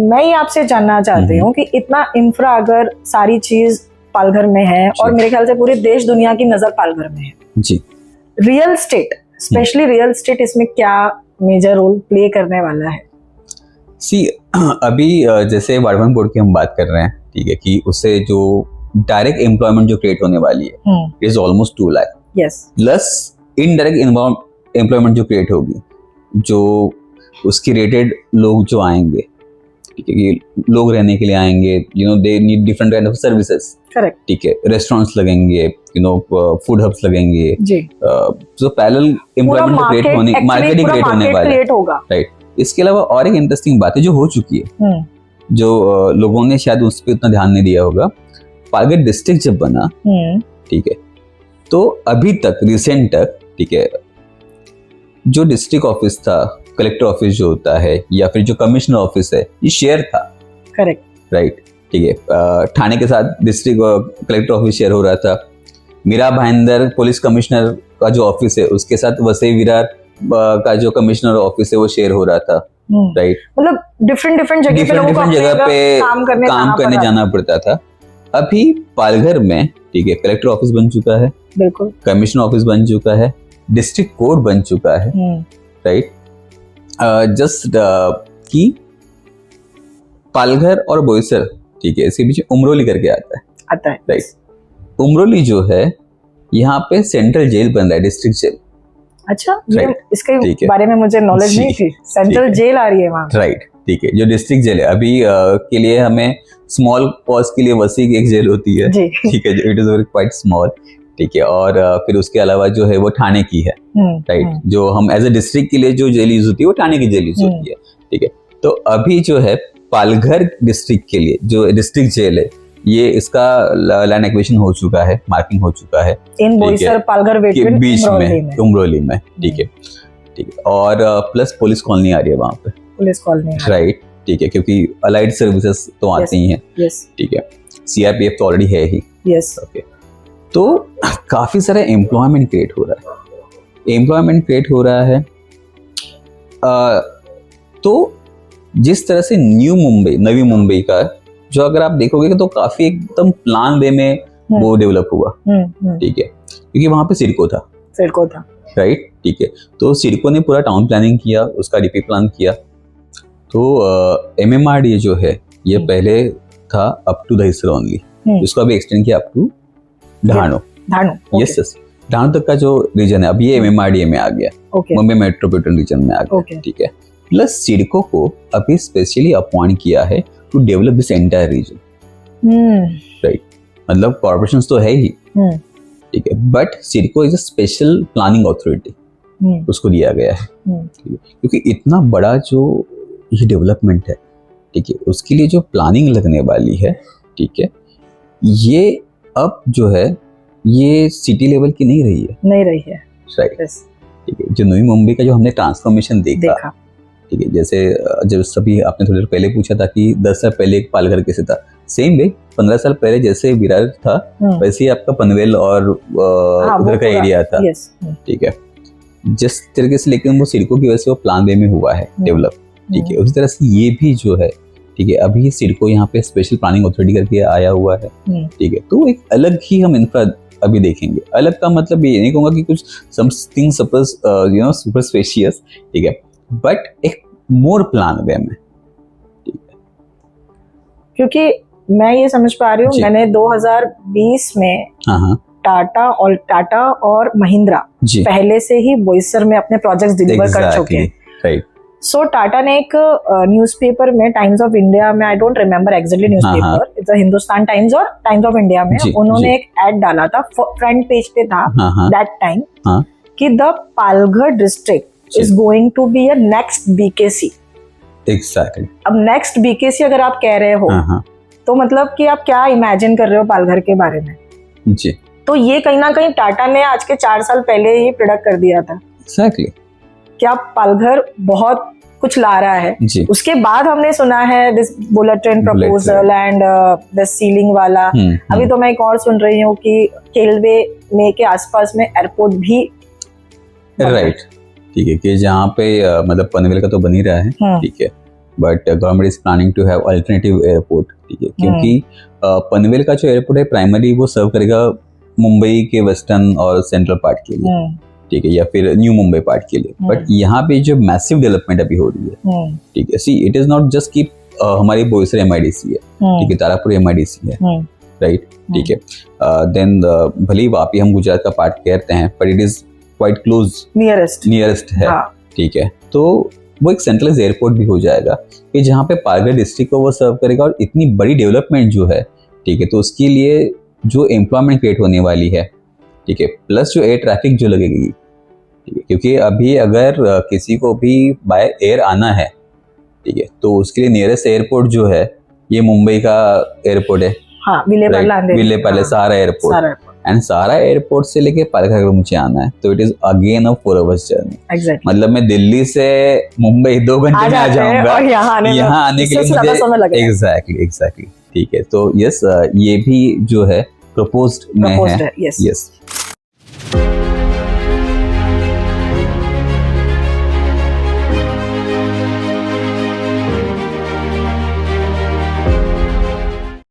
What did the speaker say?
मैं ये आपसे जानना चाहती हूँ कि इतना इंफ्रा अगर सारी चीज पालघर में है और मेरे ख्याल से पूरे देश दुनिया की नजर पालघर में है जी, real estate, specially real estate इसमें क्या मेजर रोल प्ले करने वाला है? सी अभी जैसे वार्ड वन बोर्ड की हम बात कर रहे हैं, ठीक है, कि उससे जो डायरेक्ट एम्प्लॉयमेंट जो क्रिएट होने वाली है is almost 2 lakh, plus indirect employment जो क्रिएट होगी, जो उसकी रेटेड लोग जो आएंगे, ठीक है, कि लोग रहने के लिए आएंगे, you know they need different kind of services, correct, ठीक है, रेस्टोरेंट्स लगेंगे, यू नो फूड हब्स लगेंगे, जो पैरेलल एम्प्लॉयमेंट क्रिएट होने, मार्केटिंग क्रिएट होने वाला है, राइट। इसके अलावा और एक इंटरेस्टिंग बात है जो हो चुकी है, जो लोगों ने शायद उस पर उतना ध्यान नहीं दिया होगा, पालघर डिस्ट्रिक्ट जब बना, ठीक है, तो अभी तक रिसेंट तक, ठीक है, जो डिस्ट्रिक्ट ऑफिस था, कलेक्टर ऑफिस जो होता है या फिर जो कमिश्नर ऑफिस है, ये शेयर था, करेक्ट, राइट, ठीक है। ठाणे के साथ डिस्ट्रिक्ट कलेक्टर ऑफिस शेयर हो रहा था, मीरा भाईंदर पुलिस कमिश्नर का जो ऑफिस है उसके साथ वसई विरार का जो कमिश्नर ऑफिस है वो शेयर हो रहा था, राइट। मतलब डिफरेंट जगह पे काम करने जाना पड़ता था। अभी पालघर में, ठीक है, कलेक्टर ऑफिस बन चुका है, बिल्कुल, कमिश्नर ऑफिस बन चुका है, डिस्ट्रिक्ट कोर्ट बन चुका है, राइट। जस्ट कि पालघर और बोईसर, ठीक है, इसके बीच उमरोली करके आता है, राइट। उमरोली जो है यहाँ पे सेंट्रल जेल बन रहा है, डिस्ट्रिक्ट जेल। अच्छा, इसके बारे में मुझे नॉलेज नहीं थी, सेंट्रल जेल आ रही है वहाँ, राइट, ठीक है। जो डिस्ट्रिक्ट जेल है अभी के लिए हमें स्मॉल कॉज के लिए वसी की एक जेल होती है, ठीक है, it is very quite small, ठीक है, और फिर उसके अलावा जो है वो ठाणे की है, राइट, जो हम एज ए डिस्ट्रिक्ट के लिए जो जेल यूज होती है वो ठाणे की जेल यूज होती है, ठीक है। तो अभी जो है पालघर डिस्ट्रिक्ट के लिए जो डिस्ट्रिक्ट जेल है, ये इसका लैंड एक्विजिशन हो चुका है, मार्किंग हो चुका है इन बोईसर पालघर के बीच में, उमरोली में, ठीक है, ठीक है, और प्लस पुलिस कॉलोनी आ रही है वहाँ पे, पुलिस कॉलोनी, राइट, ठीक है, क्योंकि अलाइड सर्विसेज तो आती ही हैं, ठीक है, सीआरपीएफ तो ऑलरेडी है ही, ओके। तो काफी सारा एम्प्लॉयमेंट क्रिएट हो रहा है, तो जिस तरह से नवी मुंबई का जो अगर आप देखोगे तो काफी एकदम प्लान वे में वो डेवलप हुआ, ठीक है, क्योंकि वहां पे सिडको था, राइट, ठीक है। तो सिडको ने पूरा टाउन प्लानिंग किया, उसका डीपी प्लान किया। तो एमएमआरडीए जो है ये पहले था अप टू दहिसर ओनली, इसको अभी एक्सटेंड किया अप टू ढाणो, यस, ढाणो तक का जो रीजन है अभी ये एमएमआरडीए में आ गया, मुंबई मेट्रोपॉलिटन रीजन में आ गया, ठीक है। प्लस सिडको को अभी स्पेशली अपॉइंट किया है to develop this entire region, right, मतलब कॉर्पोरेशंस तो है ही, ठीक है, but CIDCO is a special planning authority, उसको दिया गया है, क्योंकि इतना बड़ा जो ये डेवलपमेंट है, ठीक है, उसके लिए जो प्लानिंग लगने वाली है, ठीक है, ये अब जो है ये सिटी लेवल की नहीं रही है, राइट, ठीक है। जो नई मुंबई का जो हमने ट्रांसफॉर्मेशन देखा, ठीक है, जैसे जब सभी आपने थोड़ी देर पहले पूछा था कि 10 साल पहले पालघर कैसे था, सेम वे 15 साल पहले जैसे विरार था वैसे ही आपका पनवेल और उधर का एरिया था, ठीक है, जिस तरीके से, लेकिन वो सिडको की वजह से वो प्लान वे में हुआ है डेवलप, ठीक है। उसी तरह से ये भी जो है, ठीक है, अभी सिडको यहाँ पे स्पेशल प्लानिंग अथॉरिटी करके आया हुआ है, ठीक है। तो एक अलग ही हम इंफ्रा अभी देखेंगे, अलग का मतलब ये नहीं कहूंगा कि कुछ समथिंग सुपर स्पेशियस, ठीक है, बट एक मोर प्लान वे में, ठीक है। क्योंकि मैं ये समझ पा रही हूँ, मैंने 2020 में टाटा और महिंद्रा पहले से ही बोईसर में अपने प्रोजेक्ट्स डिलीवर कर चुके हैं, राइट। सो टाटा ने एक न्यूज़पेपर में, टाइम्स ऑफ इंडिया में, I don't remember exactly newspaper, it's a Hindustan times और टाइम्स ऑफ इंडिया में, उन्होंने एक एड डाला था, फ्रंट पेज पे था दैट टाइम, कि the Palghar district is going to be a next BKC. Exactly. अब next BKC अगर आप कह रहे हो, तो मतलब कि आप क्या इमेजिन कर रहे हो पालघर के बारे में? जी। तो ये कहीं ना कहीं टाटा ने आज के 4 साल पहले ही प्रोडक्ट कर दिया था। Exactly. क्या पालघर बहुत कुछ ला रहा है जी। उसके बाद हमने सुना है this bullet train proposal and this ceiling वाला। अभी तो मैं एक और सुन रही हूँ कि केलवे में के आसपास में एयरपोर्ट भी, राइट, ठीक है, कि जहाँ पे मतलब पनवेल का तो बन ही रहा है, ठीक है, but government is planning to have alternative airport, ठीक है, क्योंकि पनवेल का जो एयरपोर्ट है प्राइमरी वो सर्व करेगा मुंबई के वेस्टर्न और सेंट्रल पार्ट के लिए, ठीक है, या फिर न्यू मुंबई पार्ट के लिए। बट यहाँ पे जो मैसिव डेवलपमेंट अभी हो रही है, ठीक है, see it is not just कि हमारी बोईसर MIDC है, ठीक है, तारापुर MIDC है, राइट, ठीक है, देन भले ही वापी हम गुजरात का पार्ट कहते हैं, but it is quite close, nearest है, ठीक है। तो वो एक सेंट्रलाइज एयरपोर्ट भी हो जाएगा कि जहाँ पे पालघर डिस्ट्रिक्ट को वो सर्व करेगा, और इतनी बड़ी डेवलपमेंट जो है, ठीक है, तो उसके लिए जो एम्प्लॉयमेंट क्रिएट होने वाली है, ठीक है, प्लस जो एयर ट्रैफिक जो लगेगी, ठीक है, क्योंकि अभी अगर किसी को भी बाय एयर आना है, ठीक है, तो उसके लिए नियरेस्ट एयरपोर्ट जो है ये मुंबई का एयरपोर्ट है, विलेपार्ले सहारा एयरपोर्ट, एंड सहारा एयरपोर्ट से लेके पालघर अगर मुझे आना है तो it is again a 4 hours journey. मतलब मैं दिल्ली से मुंबई 2 घंटे में आ जाऊंगा, यहाँ आने के लिए मुझे एग्जैक्टली, ठीक है। तो यस, ये भी जो है प्रपोज्ड में है, यस।